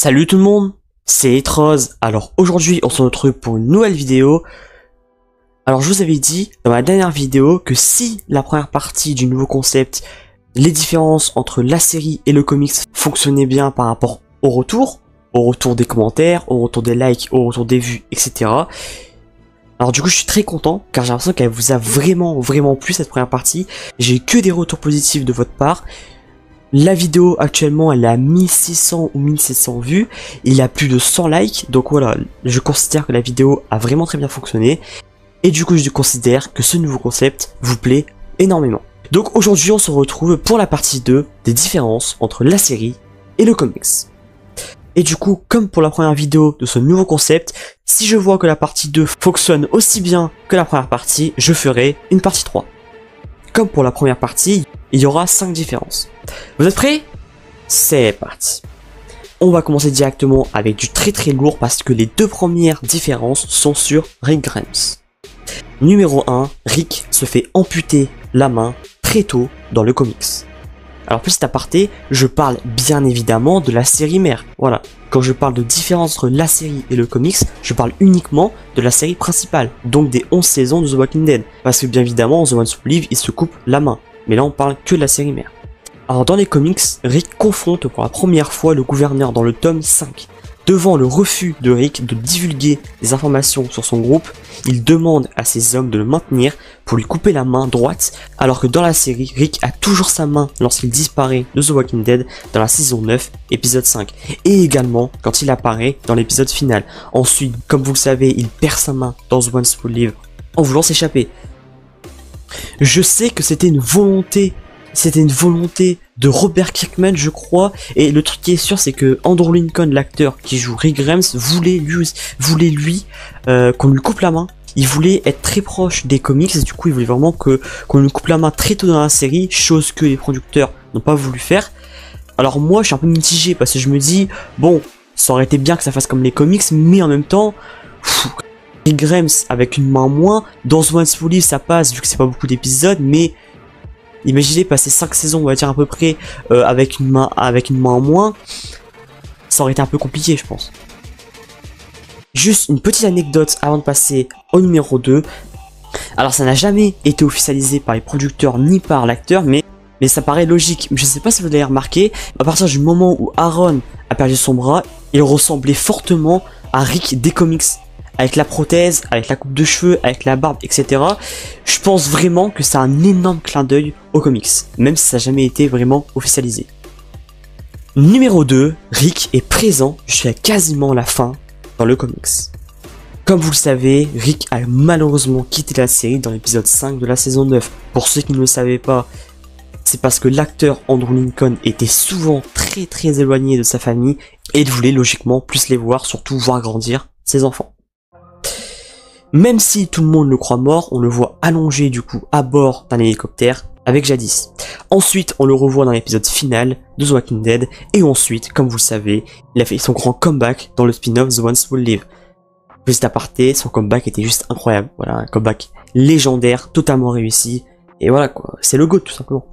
Salut tout le monde, c'est Etrose. Alors aujourd'hui on se retrouve pour une nouvelle vidéo. Alors je vous avais dit dans ma dernière vidéo que si la première partie du nouveau concept, les différences entre la série et le comics fonctionnaient bien par rapport au retour des commentaires, au retour des likes, au retour des vues, etc. Alors du coup je suis très content car j'ai l'impression qu'elle vous a vraiment plu cette première partie. J'ai que des retours positifs de votre part. La vidéo actuellement elle est à 1600 ou 1700 vues, il a plus de 100 likes, donc voilà, je considère que la vidéo a vraiment très bien fonctionné, et du coup je considère que ce nouveau concept vous plaît énormément. Donc aujourd'hui on se retrouve pour la partie 2 des différences entre la série et le comics. Et du coup, comme pour la première vidéo de ce nouveau concept, si je vois que la partie 2 fonctionne aussi bien que la première partie, je ferai une partie 3. Comme pour la première partie, il y aura 5 différences. Vous êtes prêts? C'est parti. On va commencer directement avec du très lourd parce que les deux premières différences sont sur Rick Grimes. Numéro 1, Rick se fait amputer la main très tôt dans le comics. Alors petit aparté, je parle bien évidemment de la série mère. Voilà, quand je parle de différence entre la série et le comics, je parle uniquement de la série principale, donc des 11 saisons de The Walking Dead. Parce que bien évidemment, The Ones Who Live, il se coupe la main. Mais là on parle que de la série mère. Alors dans les comics, Rick confronte pour la première fois le gouverneur dans le tome 5. Devant le refus de Rick de divulguer des informations sur son groupe, il demande à ses hommes de le maintenir pour lui couper la main droite, alors que dans la série, Rick a toujours sa main lorsqu'il disparaît de The Walking Dead dans la saison 9, épisode 5, et également quand il apparaît dans l'épisode final. Ensuite, comme vous le savez, il perd sa main dans The Ones Who Live en voulant s'échapper. Je sais que c'était une volonté de Robert Kirkman, je crois, et le truc qui est sûr, c'est que Andrew Lincoln, l'acteur qui joue Rick Grimes, voulait lui qu'on lui coupe la main. Il voulait être très proche des comics, et du coup il voulait vraiment qu'on lui coupe la main très tôt dans la série, chose que les producteurs n'ont pas voulu faire. Alors moi je suis un peu mitigé parce que je me dis, bon, ça aurait été bien que ça fasse comme les comics, mais en même temps, Rick Grimes avec une main en moins, dans The Ones Who Live ça passe vu que c'est pas beaucoup d'épisodes, mais imaginez passer 5 saisons, on va dire à peu près, avec une main en moins, ça aurait été un peu compliqué, je pense. Juste une petite anecdote avant de passer au numéro 2. Alors ça n'a jamais été officialisé par les producteurs ni par l'acteur, mais ça paraît logique. Je sais pas si vous l'avez remarqué, à partir du moment où Aaron a perdu son bras, il ressemblait fortement à Rick des comics. Avec la prothèse, avec la coupe de cheveux, avec la barbe, etc. Je pense vraiment que c'est un énorme clin d'œil aux comics, même si ça n'a jamais été vraiment officialisé. Numéro 2, Rick est présent jusqu'à quasiment la fin dans le comics. Comme vous le savez, Rick a malheureusement quitté la série dans l'épisode 5 de la saison 9. Pour ceux qui ne le savaient pas, c'est parce que l'acteur Andrew Lincoln était souvent très éloigné de sa famille et il voulait logiquement plus les voir, surtout voir grandir ses enfants. Même si tout le monde le croit mort, on le voit allongé du coup à bord d'un hélicoptère avec Jadis. Ensuite, on le revoit dans l'épisode final de The Walking Dead. Et ensuite, comme vous le savez, il a fait son grand comeback dans le spin-off The Ones Who Live. Petit aparté, son comeback était juste incroyable. Voilà, un comeback légendaire, totalement réussi. Et voilà quoi, c'est le GOAT tout simplement.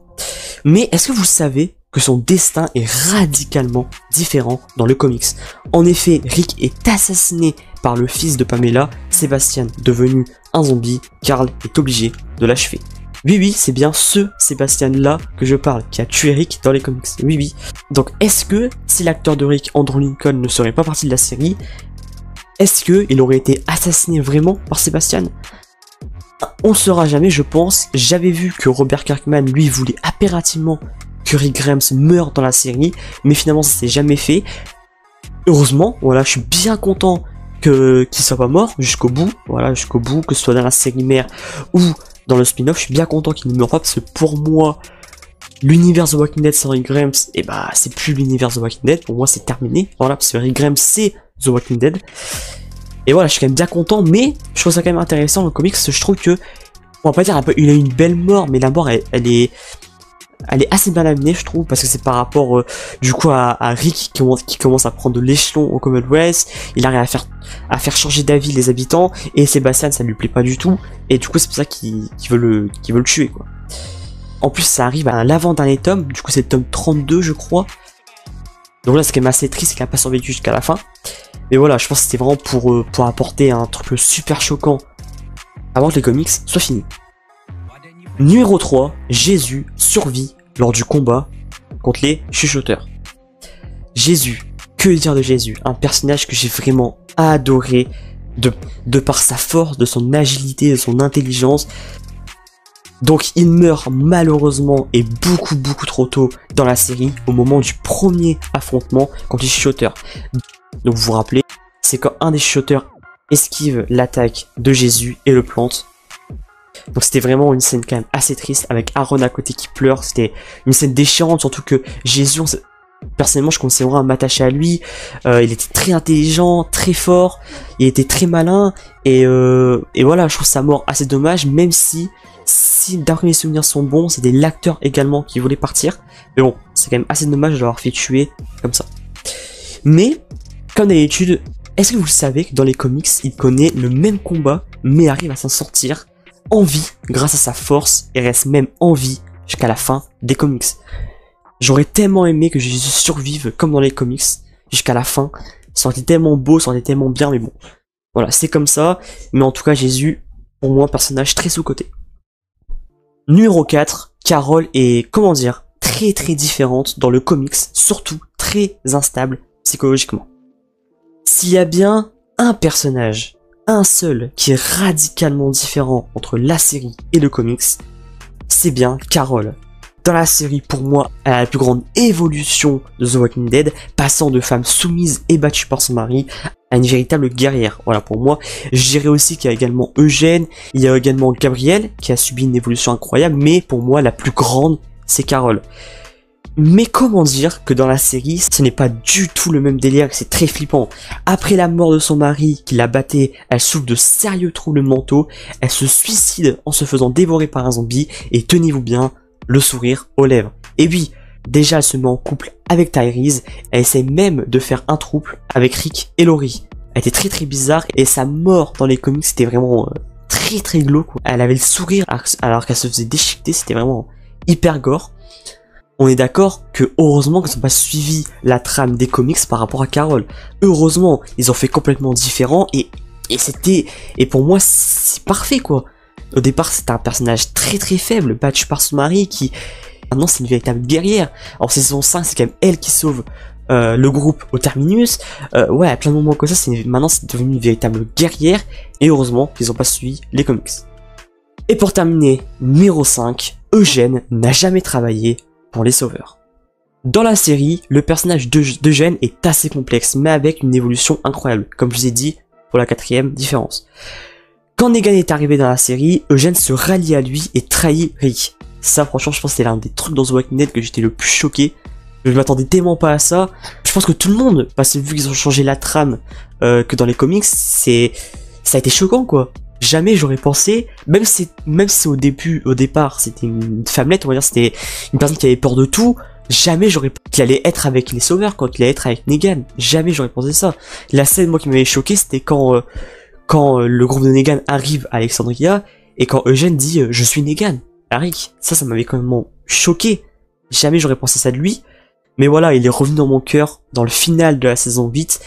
Mais est-ce que vous savez que son destin est radicalement différent dans le comics? En effet, Rick est assassiné par le fils de Pamela, Sébastien, devenu un zombie. Carl est obligé de l'achever. Oui, c'est bien ce Sébastien-là que je parle, qui a tué Rick dans les comics. Oui. Donc, est-ce que, si l'acteur de Rick, Andrew Lincoln, ne serait pas parti de la série, est-ce qu'il aurait été assassiné vraiment par Sébastien? On le saura jamais, je pense. J'avais vu que Robert Kirkman, lui, voulait impérativement que Rick Grimes meure dans la série, mais finalement, ça s'est jamais fait. Heureusement, voilà, je suis bien content qu'il soit pas mort jusqu'au bout, voilà, jusqu'au bout, que ce soit dans la série mère ou dans le spin-off, je suis bien content qu'il ne meure pas parce que pour moi, l'univers The Walking Dead sans Rick Grimes, et bah c'est plus l'univers The Walking Dead, pour moi c'est terminé, voilà, parce que Rick Grimes c'est The Walking Dead, et voilà, je suis quand même bien content, mais je trouve ça quand même intéressant le comics, parce que je trouve que, on va pas dire, il a une belle mort, mais la mort elle est assez bien amenée, je trouve, parce que c'est par rapport du coup à Rick qui commence à prendre de l'échelon au Commonwealth. Il arrive à faire changer d'avis les habitants, et Sébastien ça lui plaît pas du tout, et du coup c'est pour ça qu'il veut le tuer quoi. En plus ça arrive à l'avant-dernier tome, du coup c'est le tome 32 je crois, Donc là, c'est quand même assez triste qu'il a pas survécu jusqu'à la fin. Mais voilà, je pense que c'était vraiment pour apporter un truc super choquant avant que les comics soient finis. Numéro 3, Jésus survit lors du combat contre les chuchoteurs. Jésus, que dire de Jésus? Un personnage que j'ai vraiment adoré de par sa force, de son agilité, de son intelligence. Donc il meurt malheureusement et beaucoup trop tôt dans la série au moment du premier affrontement contre les chuchoteurs. Donc vous vous rappelez, c'est quand un des chuchoteurs esquive l'attaque de Jésus et le plante. Donc c'était vraiment une scène quand même assez triste avec Aaron à côté qui pleure. C'était une scène déchirante, surtout que Jésus, personnellement je commençais vraiment à m'attacher à lui. Il était très intelligent, très fort, il était très malin et voilà, je trouve sa mort assez dommage, même si d'après mes souvenirs sont bons, c'était l'acteur également qui voulait partir. Mais bon, c'est quand même assez dommage de l'avoir fait tuer comme ça. Mais, comme d'habitude, est-ce que vous savez que dans les comics, il connaît le même combat, mais arrive à s'en sortir en vie grâce à sa force et reste même en vie jusqu'à la fin des comics. J'aurais tellement aimé que Jésus survive comme dans les comics jusqu'à la fin. Ça aurait été tellement beau, ça aurait été tellement bien, mais bon. Voilà, c'est comme ça. Mais en tout cas, Jésus, pour moi, un personnage très sous-coté. Numéro 4, Carol est, comment dire, très différente dans le comics, surtout très instable psychologiquement. S'il y a bien un personnage, un seul, qui est radicalement différent entre la série et le comics, c'est bien Carol. Dans la série, pour moi, elle a la plus grande évolution de The Walking Dead, passant de femme soumise et battue par son mari à une véritable guerrière. Voilà, pour moi. Je dirais aussi qu'il y a également Eugène, il y a également Gabriel, qui a subi une évolution incroyable, mais pour moi, la plus grande, c'est Carol. Mais comment dire que dans la série, ce n'est pas du tout le même délire, c'est très flippant. Après la mort de son mari, qui la battait, elle souffre de sérieux troubles mentaux, elle se suicide en se faisant dévorer par un zombie, et tenez-vous bien, le sourire aux lèvres. Et oui, déjà elle se met en couple avec Tyrese, elle essaie même de faire un couple avec Rick et Lori. Elle était très bizarre, et sa mort dans les comics c'était vraiment très glauque. Elle avait le sourire alors qu'elle se faisait déchiqueter, c'était vraiment hyper gore. On est d'accord que heureusement qu'ils n'ont pas suivi la trame des comics par rapport à Carol. Heureusement, ils ont fait complètement différent et pour moi c'est parfait quoi. Au départ c'était un personnage très faible, battu par son mari qui maintenant c'est une véritable guerrière. En saison 5 c'est quand même elle qui sauve le groupe au terminus. Ouais, à plein de moments comme ça, maintenant c'est devenu une véritable guerrière et heureusement qu'ils n'ont pas suivi les comics. Et pour terminer, numéro 5, Eugène n'a jamais travaillé pour les sauveurs. Dans la série, le personnage d'Eugène est assez complexe, mais avec une évolution incroyable, comme je vous ai dit pour la 4ème différence. Quand Negan est arrivé dans la série, Eugène se rallie à lui et trahit Rick. Ça, franchement, je pense que c'est l'un des trucs dans The Walking Dead que j'étais le plus choqué. Je m'attendais tellement pas à ça. Je pense que tout le monde, parce que vu qu'ils ont changé la trame que dans les comics, ça a été choquant quoi. Jamais j'aurais pensé, même si au départ, c'était une femmelette, on va dire, c'était une personne qui avait peur de tout, jamais j'aurais pensé qu'il allait être avec les sauveurs, quand il allait être avec Negan. Jamais j'aurais pensé ça. La scène, moi, qui m'avait choqué, c'était quand le groupe de Negan arrive à Alexandria, et quand Eugène dit, je suis Negan, à Rick. Ça m'avait quand même choqué. Jamais j'aurais pensé ça de lui. Mais voilà, il est revenu dans mon cœur, dans le final de la saison 8,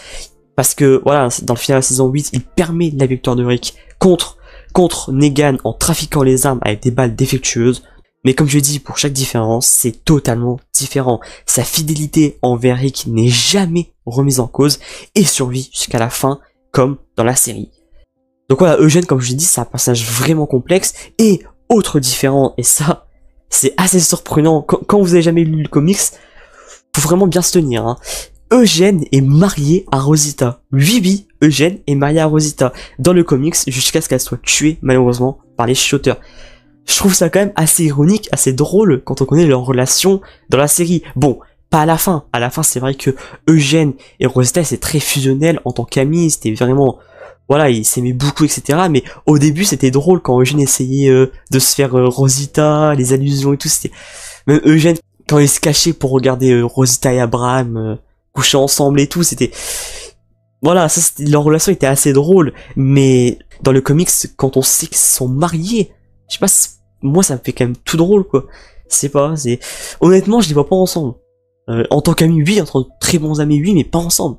parce que, voilà, dans le final de la saison 8, il permet la victoire de Rick contre Negan en trafiquant les armes avec des balles défectueuses. Mais comme je dis, pour chaque différence, c'est totalement différent. Sa fidélité envers Rick n'est jamais remise en cause et survit jusqu'à la fin, comme dans la série. Donc voilà, Eugène, comme je l'ai dit, c'est un personnage vraiment complexe. Et autre différent, et ça, c'est assez surprenant, quand vous avez jamais lu le comics, faut vraiment bien se tenir, hein. Eugène est marié à Rosita. Oui, Eugène est marié à Rosita dans le comics jusqu'à ce qu'elle soit tuée malheureusement par les chuchoteurs. Je trouve ça quand même assez ironique, assez drôle quand on connaît leur relation dans la série. Bon, pas à la fin. À la fin, c'est vrai que Eugène et Rosita, c'est très fusionnel en tant qu'amis. C'était vraiment, voilà, ils s'aimaient beaucoup, etc. Mais au début, c'était drôle quand Eugène essayait de se faire Rosita, les allusions et tout. C'était même Eugène quand il se cachait pour regarder Rosita et Abraham coucher ensemble et tout, c'était... Voilà, ça, leur relation était assez drôle, mais dans le comics, quand on sait qu'ils sont mariés, je sais pas, moi ça me fait quand même tout drôle, quoi. C'est pas, honnêtement, je les vois pas ensemble. En tant qu'amis, oui, en tant que très bons amis, oui, mais pas ensemble.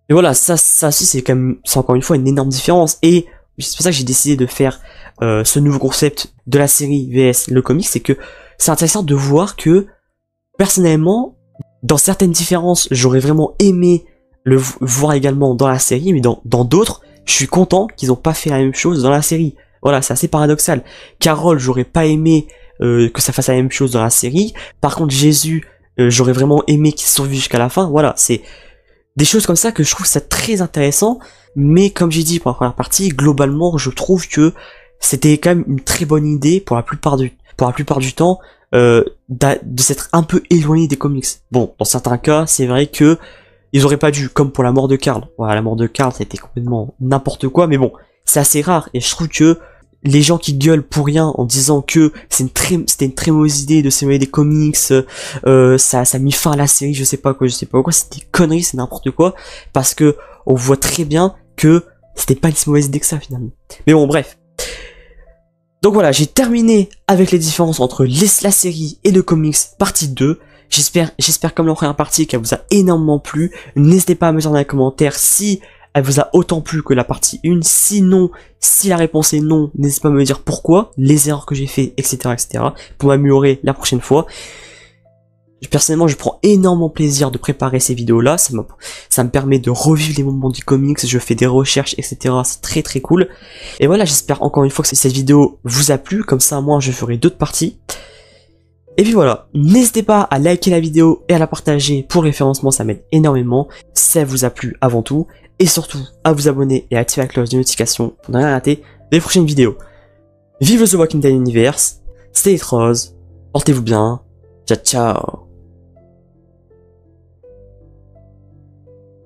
Et voilà, ça aussi, c'est quand même, c'est encore une fois une énorme différence. Et c'est pour ça que j'ai décidé de faire ce nouveau concept de la série vs le comics, c'est que c'est intéressant de voir que, personnellement, dans certaines différences, j'aurais vraiment aimé le voir également dans la série, mais dans d'autres, je suis content qu'ils n'ont pas fait la même chose dans la série. Voilà, c'est assez paradoxal. Carole, j'aurais pas aimé que ça fasse la même chose dans la série. Par contre, Jésus, j'aurais vraiment aimé qu'il survive jusqu'à la fin. Voilà, c'est des choses comme ça que je trouve ça très intéressant. Mais comme j'ai dit pour la première partie, globalement, je trouve que c'était quand même une très bonne idée pour la plupart du temps de s'être un peu éloigné des comics. Bon, dans certains cas, c'est vrai que ils auraient pas dû, comme pour la mort de Karl. Voilà, la mort de Karl, c'était complètement n'importe quoi, mais bon, c'est assez rare, et je trouve que les gens qui gueulent pour rien en disant que c'était une très mauvaise idée de s'éloigner des comics, ça a mis fin à la série, je sais pas quoi, c'est des conneries, c'est n'importe quoi, parce que on voit très bien que c'était pas une si mauvaise idée que ça, finalement. Mais bon, bref. Donc voilà, j'ai terminé avec les différences entre la série et le comics, partie 2. J'espère comme la première partie qu'elle vous a énormément plu. N'hésitez pas à me dire dans les commentaires si elle vous a autant plu que la partie 1. Sinon, si la réponse est non, n'hésitez pas à me dire pourquoi, les erreurs que j'ai fait, etc. pour m'améliorer la prochaine fois. Personnellement, je prends énormément plaisir de préparer ces vidéos-là. Ça me permet de revivre les moments du comics, je fais des recherches, etc. C'est très très cool. Et voilà, j'espère encore une fois que cette vidéo vous a plu. Comme ça, moi, je ferai d'autres parties. Et puis voilà, n'hésitez pas à liker la vidéo et à la partager pour le référencement, ça m'aide énormément. Si ça vous a plu avant tout. Et surtout, à vous abonner et à activer la cloche de notification pour ne rien rater des prochaines vidéos. Vive le The Walking Dead Universe, stay rose, portez-vous bien, ciao ciao.